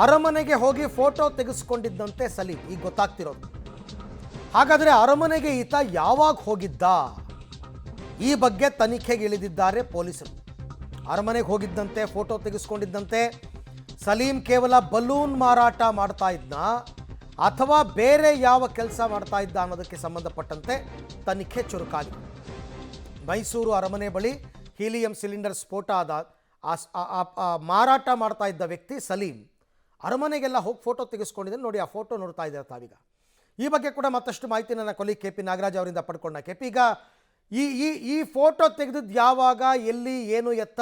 ಅರಮನೆಗೆ ಹೋಗಿ ಫೋಟೋ ತೆಗೆಸ್ಕೊಂಡಿದ್ದಂತೆ ಸಲೀಂ, ಈಗ ಗೊತ್ತಾಗ್ತಿರೋದು. ಹಾಗಾದರೆ ಅರಮನೆಗೆ ಈತ ಯಾವಾಗ ಹೋಗಿದ್ದ? ಈ ಬಗ್ಗೆ ತನಿಖೆಗೆ ಇಳಿದಿದ್ದಾರೆ ಪೊಲೀಸರು. ಅರಮನೆಗೆ ಹೋಗಿದ್ದಂತೆ, ಫೋಟೋ ತೆಗೆಸ್ಕೊಂಡಿದ್ದಂತೆ ಸಲೀಂ ಕೇವಲ ಬಲೂನ್ ಮಾರಾಟ ಮಾಡ್ತಾ ಇದ್ನ ಅಥವಾ ಬೇರೆ ಯಾವ ಕೆಲಸ ಮಾಡ್ತಾ ಇದ್ದ ಅನ್ನೋದಕ್ಕೆ ಸಂಬಂಧಪಟ್ಟಂತೆ ತನಿಖೆ ಚುರುಕಾಗಿದೆ. ಮೈಸೂರು ಅರಮನೆ ಬಳಿ ಹೀಲಿಯಂ ಸಿಲಿಂಡರ್ ಸ್ಫೋಟ ಆದ ಮಾರಾಟ ಮಾಡ್ತಾ ಇದ್ದ ವ್ಯಕ್ತಿ ಸಲೀಂ ಅರಮನೆಗೆಲ್ಲ ಹೋಗಿ ಫೋಟೋ ತೆಗೆಸ್ಕೊಂಡಿದ್ದಾನೆ. ನೋಡಿ, ಆ ಫೋಟೋ ನೋಡ್ತಾ ಇದ್ದಾರೆ ತಾವೀಗ. ಈ ಬಗ್ಗೆ ಕೂಡ ಮತ್ತಷ್ಟು ಮಾಹಿತಿ ನನ್ನ ಕೊಲಿ KP ನಾಗರಾಜ್ ಅವರಿಂದ ಪಡ್ಕೊಂಡ. KP, ಈಗ ಈ ಫೋಟೋ ತೆಗೆದಿದ್ದು ಯಾವಾಗ, ಎಲ್ಲಿ, ಏನು, ಎತ್ತ,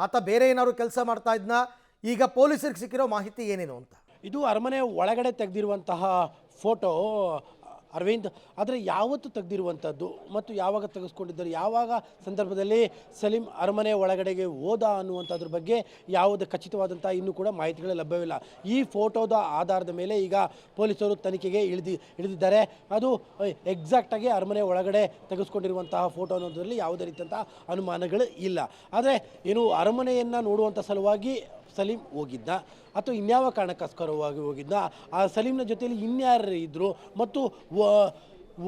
ಆತ ಬೇರೆ ಏನಾದ್ರು ಕೆಲಸ ಮಾಡ್ತಾ ಇದ್ನ? ಈಗ ಪೊಲೀಸರಿಗೆ ಸಿಕ್ಕಿರೋ ಮಾಹಿತಿ ಏನೇನು ಅಂತ? ಇದು ಅರಮನೆ ಒಳಗಡೆ ತೆಗೆದಿರುವಂತಹ ಫೋಟೋ ಅರವಿಂದ್. ಆದರೆ ಯಾವತ್ತು ತೆಗೆದಿರುವಂಥದ್ದು ಮತ್ತು ಯಾವಾಗ ತೆಗೆಸ್ಕೊಂಡಿದ್ದರು, ಯಾವಾಗ ಸಂದರ್ಭದಲ್ಲಿ ಸಲೀಂ ಅರಮನೆ ಒಳಗಡೆಗೆ ಹೋದ ಅನ್ನುವಂಥದ್ರ ಬಗ್ಗೆ ಯಾವುದೇ ಖಚಿತವಾದಂಥ ಇನ್ನೂ ಕೂಡ ಮಾಹಿತಿಗಳು ಲಭ್ಯವಿಲ್ಲ. ಈ ಫೋಟೋದ ಆಧಾರದ ಮೇಲೆ ಈಗ ಪೊಲೀಸರು ತನಿಖೆಗೆ ಇಳಿದಿದ್ದಾರೆ. ಅದು ಎಕ್ಸಾಕ್ಟಾಗಿ ಅರಮನೆ ಒಳಗಡೆ ತೆಗೆಸ್ಕೊಂಡಿರುವಂತಹ ಫೋಟೋ ಅನ್ನೋದರಲ್ಲಿ ಯಾವುದೇ ರೀತಿಯಂಥ ಅನುಮಾನಗಳು ಇಲ್ಲ. ಆದರೆ ಏನು ಅರಮನೆಯನ್ನು ನೋಡುವಂಥ ಸಲುವಾಗಿ ಸಲೀಂ ಹೋಗಿದ್ದ ಅಥವಾ ಇನ್ಯಾವ ಕಾರಣಕ್ಕೋಸ್ಕರವಾಗಿ ಹೋಗಿದ್ದ? ಆ ಸಲೀಂನ ಜೊತೆಯಲ್ಲಿ ಇನ್ಯಾರು ಇದ್ದರು? ಮತ್ತು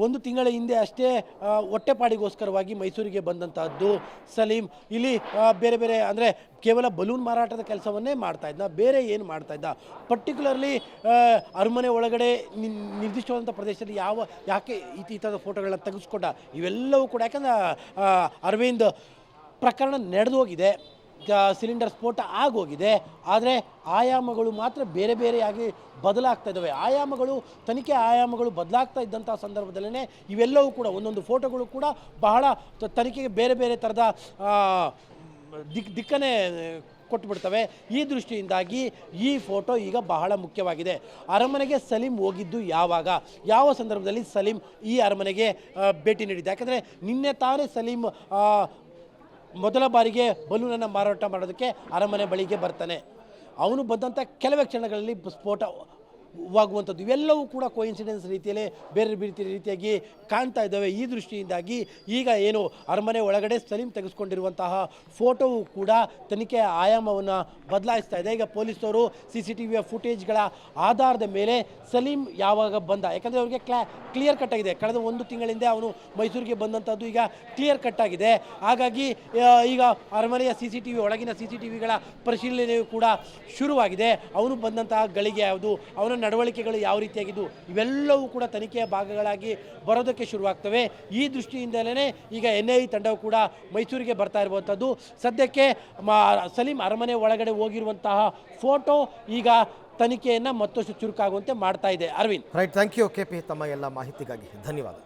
ಒಂದು ತಿಂಗಳ ಹಿಂದೆ ಅಷ್ಟೇ ಹೊಟ್ಟೆಪಾಡಿಗೋಸ್ಕರವಾಗಿ ಮೈಸೂರಿಗೆ ಬಂದಂತಹದ್ದು ಸಲೀಂ. ಇಲ್ಲಿ ಬೇರೆ ಬೇರೆ ಅಂದರೆ ಕೇವಲ ಬಲೂನ್ ಮಾರಾಟದ ಕೆಲಸವನ್ನೇ ಮಾಡ್ತಾ ಇದ್ದ, ಬೇರೆ ಏನು ಮಾಡ್ತಾ ಇದ್ದ? ಪರ್ಟಿಕ್ಯುಲರ್ಲಿ ಅರಮನೆ ಒಳಗಡೆ ನಿರ್ದಿಷ್ಟವಾದಂಥ ಪ್ರದೇಶದಲ್ಲಿ ಯಾಕೆ ಈ ಥರದ ಫೋಟೋಗಳನ್ನ ತೆಗೆಸ್ಕೊಂಡ? ಇವೆಲ್ಲವೂ ಕೂಡ ಯಾಕಂದ್ರೆ ಅರವಿಂದ್ ಪ್ರಕರಣ ನಡೆದು ಹೋಗಿದೆ, ಸಿಲಿಂಡರ್ ಸ್ಫೋಟ ಆಗೋಗಿದೆ. ಆದರೆ ಆಯಾಮಗಳು ಮಾತ್ರ ಬೇರೆ ಬೇರೆಯಾಗಿ ಬದಲಾಗ್ತಾ ಇದ್ದಾವೆ. ತನಿಖೆ ಆಯಾಮಗಳು ಬದಲಾಗ್ತಾ ಇದ್ದಂಥ ಸಂದರ್ಭದಲ್ಲೇ ಇವೆಲ್ಲವೂ ಕೂಡ ಒಂದೊಂದು ಫೋಟೋಗಳು ಕೂಡ ಬಹಳ ತನಿಖೆಗೆ ಬೇರೆ ಬೇರೆ ಥರದ ದಿಕ್ಕನ್ನೇ ಕೊಟ್ಟುಬಿಡ್ತವೆ. ಈ ದೃಷ್ಟಿಯಿಂದಾಗಿ ಈ ಫೋಟೋ ಈಗ ಬಹಳ ಮುಖ್ಯವಾಗಿದೆ. ಅರಮನೆಗೆ ಸಲೀಂ ಹೋಗಿದ್ದು ಯಾವಾಗ, ಯಾವ ಸಂದರ್ಭದಲ್ಲಿ ಸಲೀಂ ಈ ಅರಮನೆಗೆ ಭೇಟಿ ನೀಡಿದ್ದ? ಯಾಕಂದರೆ ನಿನ್ನೆ ತಾನೇ ಸಲೀಂ ಮೊದಲ ಬಾರಿಗೆ ಬಲೂನನ್ನು ಮಾರಾಟ ಮಾಡೋದಕ್ಕೆ ಅರಮನೆ ಬಳಿಗೆ ಬರ್ತಾನೆ. ಅವನು ಬಂದಂಥ ಕೆಲವೇ ಕ್ಷಣಗಳಲ್ಲಿ ಸ್ಫೋಟವಾಗುವಂಥದ್ದು ಇವೆಲ್ಲವೂ ಕೂಡ ಕೋಇನ್ಸಿಡೆನ್ಸ್ ರೀತಿಯಲ್ಲಿ ಬೇರೆ ಬೇರೆ ರೀತಿಯಾಗಿ ಕಾಣ್ತಾ ಇದ್ದಾವೆ. ಈ ದೃಷ್ಟಿಯಿಂದಾಗಿ ಈಗ ಏನು ಅರಮನೆ ಒಳಗಡೆ ಸಲೀಂ ತೆಗೆದುಕೊಂಡಿರುವಂತಹ ಫೋಟೋವು ಕೂಡ ತನಿಖೆ ಆಯಾಮವನ್ನು ಬದಲಾಯಿಸ್ತಾ ಇದೆ. ಈಗ ಪೊಲೀಸರು CCTV ಫುಟೇಜ್ಗಳ ಆಧಾರದ ಮೇಲೆ ಸಲೀಂ ಯಾವಾಗ ಬಂದ, ಯಾಕಂದರೆ ಅವರಿಗೆ ಕ್ಲಿಯರ್ ಕಟ್ ಆಗಿದೆ. ಕಳೆದ ಒಂದು ತಿಂಗಳಿಂದ ಅವನು ಮೈಸೂರಿಗೆ ಬಂದಂಥದ್ದು ಈಗ ಕ್ಲಿಯರ್ ಕಟ್ ಆಗಿದೆ. ಹಾಗಾಗಿ ಈಗ ಅರಮನೆಯ CCTV ಒಳಗಿನ CCTVಗಳ ಪರಿಶೀಲನೆಯೂ ಕೂಡ ಶುರುವಾಗಿದೆ. ಅವನು ಬಂದಂತಹ ಗಳಿಗೆ ಯಾವುದು, ಅವನ ನಡವಳಿಕೆಗಳು ಯಾವ ರೀತಿಯಾಗಿದ್ದು, ಇವೆಲ್ಲವೂ ಕೂಡ ತನಿಖೆಯ ಭಾಗಗಳಾಗಿ ಬರೋದಕ್ಕೆ ಶುರುವಾಗ್ತವೆ. ಈ ದೃಷ್ಟಿಯಿಂದಲೇ ಈಗ NIA ತಂಡವು ಕೂಡ ಮೈಸೂರಿಗೆ ಬರ್ತಾ ಇರುವಂಥದ್ದು. ಸದ್ಯಕ್ಕೆ ಸಲೀಂ ಅರಮನೆ ಒಳಗಡೆ ಹೋಗಿರುವಂತಹ ಫೋಟೋ ಈಗ ತನಿಖೆಯನ್ನು ಮತ್ತಷ್ಟು ಚುರುಕಾಗುವಂತೆ ಮಾಡ್ತಾ ಇದೆ. Arvind, right, thank you KP, ತಮ್ಮ ಎಲ್ಲ ಮಾಹಿತಿಗಾಗಿ ಧನ್ಯವಾದ.